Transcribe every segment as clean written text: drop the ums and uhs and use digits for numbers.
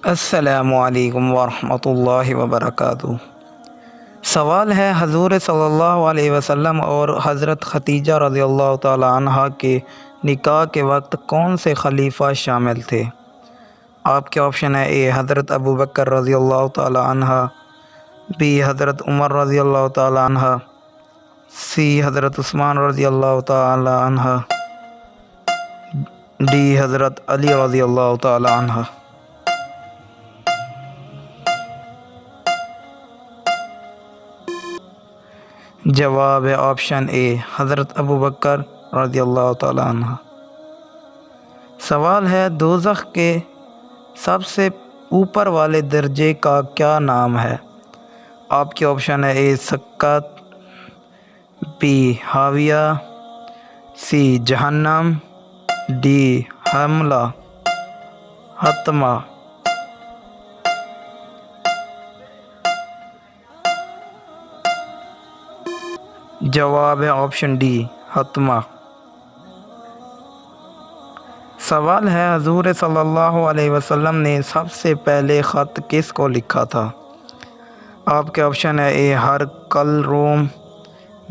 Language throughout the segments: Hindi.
अस्सलामुअलैकुम वरहमतुल्लाहि वबरकातुहू। सवाल है, हज़ूर सल्लल्लाहु अलैहि वसल्लम और हज़रत खदीजा रज़ियल्लाहु ताला अन्हा के निकाह के वक्त कौन से खलीफ़ा शामिल थे? आपके ऑप्शन है ए हज़रत अबू बकर रज़ियल्लाहु ताला अन्हा, बी हज़रत उमर रज़ियल्लाहु ताला अन्हा, सी हज़रत उस्मान रज़ियल्लाहु ताला अन्हा, डी हज़रत अली रज़ियल्लाहु ताला अन्हा। जवाब है ऑप्शन ए हज़रत अबू बकर रज़ियल्लाहु ताला अन्हा। सवाल है, दोज़ख के सबसे ऊपर वाले दर्जे का क्या नाम है? आपके ऑप्शन है ए सक्कत, बी हाविया, सी जहन्नम, डी हमला हतमा। जवाब है ऑप्शन डी हतमा। सवाल है, हज़ूर सल्लल्लाहु अलैहि वसल्लम ने सबसे पहले ख़त किसको लिखा था? आपके ऑप्शन है ए हरकल रोम,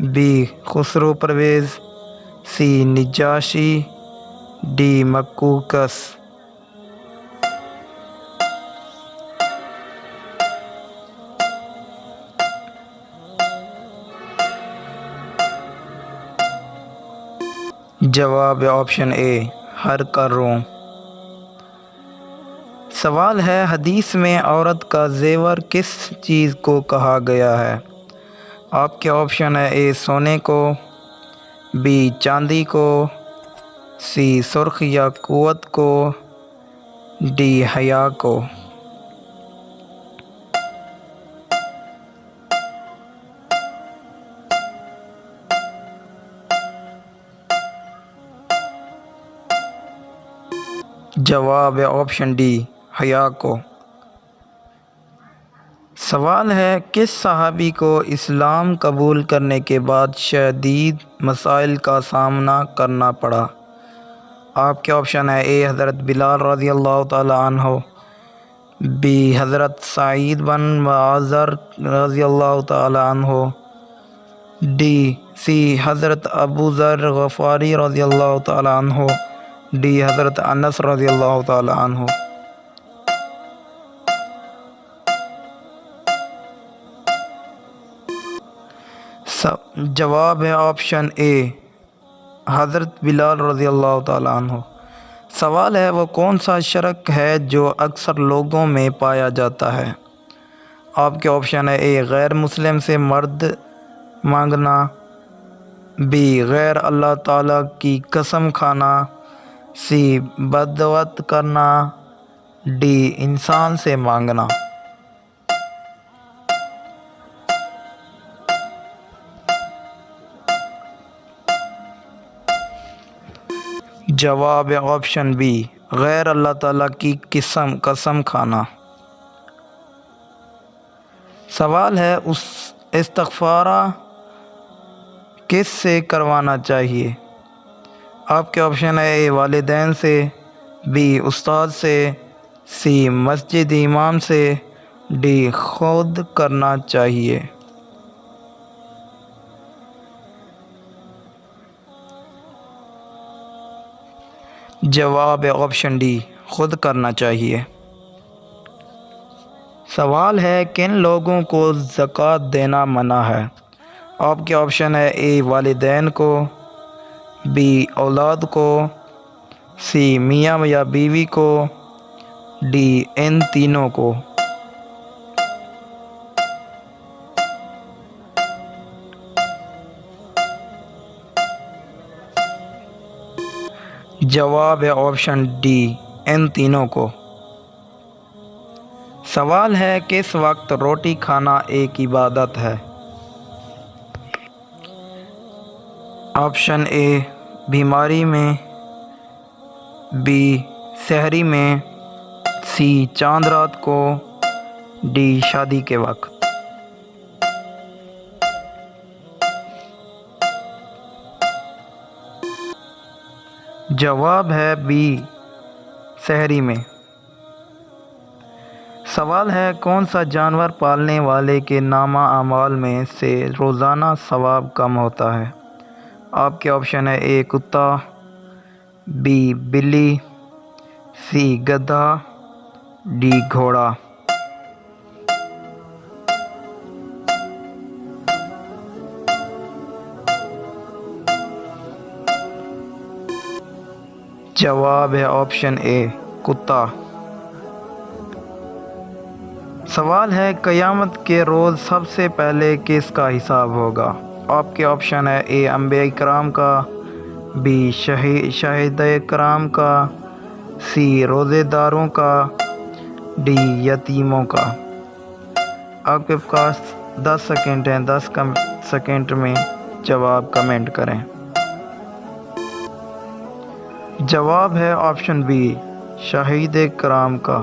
बी खुसरो परवेज़, सी निजाशी, डी मक्कूकस। जवाब है ऑप्शन ए हरकल रोम। सवाल है, हदीस में औरत का जेवर किस चीज़ को कहा गया है? आपके ऑप्शन है ए सोने को, बी चांदी को, सी सुर्ख याकूत को, डी हया को। जवाब है ऑप्शन डी हया को। सवाल है, किस सहाबी को इस्लाम कबूल करने के बाद शदीद मसाइल का सामना करना पड़ा? आपके ऑप्शन है ए हज़रत बिलाल रज़ियल्लाहु ताला अन्हु, बी हज़रत सईद बिन मुआज़र रज़ियल्लाहु ताला अन्हु, डी सी हज़रत अबू ज़र गफ़ारी रज़ियल्लाहु ताला अन्हु, डी हज़रत अनस रज़ियल्लाहु ताला अन्हु। जवाब है ऑप्शन ए हज़रत बिलाल रज़ियल्लाहु ताला अन्हु। सवाल है, वो कौन सा शर्क है जो अक्सर लोगों में पाया जाता है? आपके ऑप्शन है ए गैर मुस्लिम से मर्द मांगना, बी गैर अल्लाह ताला की कसम खाना, सी बदअत करना, डी इंसान से मांगना। जवाब है ऑप्शन बी गैर अल्लाह ताला की कसम खाना। सवाल है, उस इस्तिग़फ़ार किस से करवाना चाहिए? आपके ऑप्शन है ए वालिदैन से, बी उस्ताद से, सी मस्जिद इमाम से, डी खुद करना चाहिए। जवाब है ऑप्शन डी खुद करना चाहिए। सवाल है, किन लोगों को ज़कात देना मना है? आपके ऑप्शन है ए वालिदैन को, बी औलाद को, सी मियाँ या बीवी को, डी इन तीनों को। जवाब है ऑप्शन डी इन तीनों को। सवाल है, किस वक्त रोटी खाना एक इबादत है? ऑप्शन ए बीमारी में, बी सहरी में, सी चांद रात को, डी शादी के वक्त। जवाब है बी सहरी में। सवाल है, कौन सा जानवर पालने वाले के नामा अमाल में से रोज़ाना सवाब कम होता है? आपके ऑप्शन है ए कुत्ता, बी बिल्ली, सी गधा, डी घोड़ा। जवाब है ऑप्शन ए कुत्ता। सवाल है, क़यामत के रोज़ सबसे पहले किसका हिसाब होगा? आपके ऑप्शन है ए अंबिया इकराम का, बी शहीद इकराम का, सी रोज़ेदारों का, डी यतीमों का। आपके पास 10 सेकंड हैं, 10 सेकंड में जवाब कमेंट करें। जवाब है ऑप्शन बी शहीद इकराम का।